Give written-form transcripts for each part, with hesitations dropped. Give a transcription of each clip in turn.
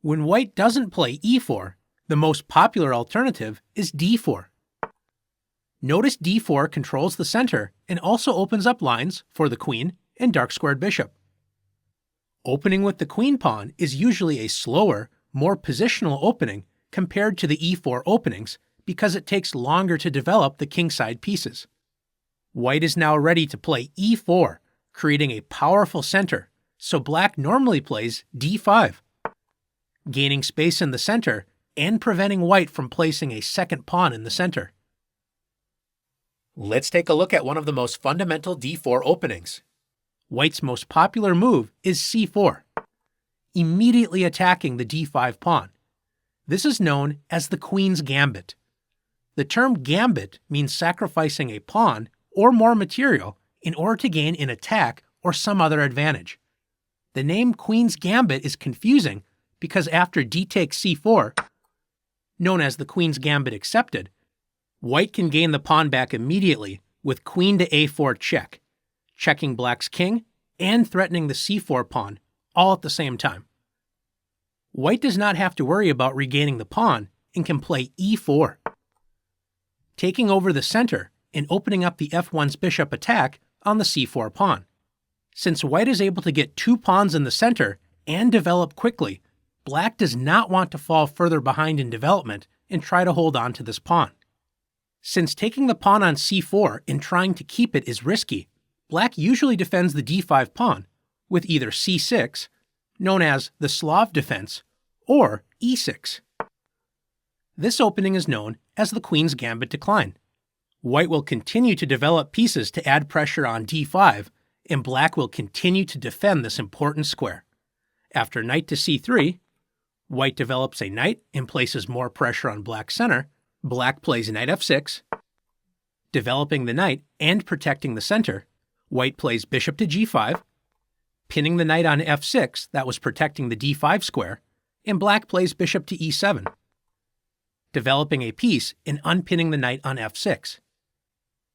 When white doesn't play e4, the most popular alternative is d4. Notice d4 controls the center and also opens up lines for the queen and dark-squared bishop. Opening with the queen pawn is usually a slower, more positional opening compared to the e4 openings because it takes longer to develop the kingside pieces. White is now ready to play e4, creating a powerful center, so black normally plays d5, gaining space in the center and preventing white from placing a second pawn in the center. Let's take a look at one of the most fundamental d4 openings. White's most popular move is c4, immediately attacking the d5 pawn. This is known as the queen's gambit. The term gambit means sacrificing a pawn or more material in order to gain an attack or some other advantage. The name queen's gambit is confusing because after d takes c4, known as the queen's gambit accepted, white can gain the pawn back immediately with queen to a4 check, checking black's king and threatening the c4 pawn all at the same time. White does not have to worry about regaining the pawn and can play e4, taking over the center and opening up the f1's bishop attack on the c4 pawn. Since white is able to get two pawns in the center and develop quickly, black does not want to fall further behind in development and try to hold on to this pawn. Since taking the pawn on c4 and trying to keep it is risky, black usually defends the d5 pawn with either c6, known as the Slav defense, or e6. This opening is known as the queen's gambit decline. White will continue to develop pieces to add pressure on d5, and black will continue to defend this important square. After knight to c3, white develops a knight and places more pressure on black's center. Black plays knight f6, developing the knight and protecting the center. White plays bishop to g5, pinning the knight on f6 that was protecting the d5 square, and black plays bishop to e7, developing a piece and unpinning the knight on f6.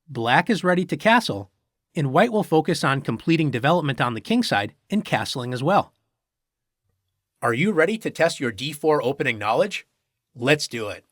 Black is ready to castle, and white will focus on completing development on the kingside and castling as well. Are you ready to test your d4 opening knowledge? Let's do it.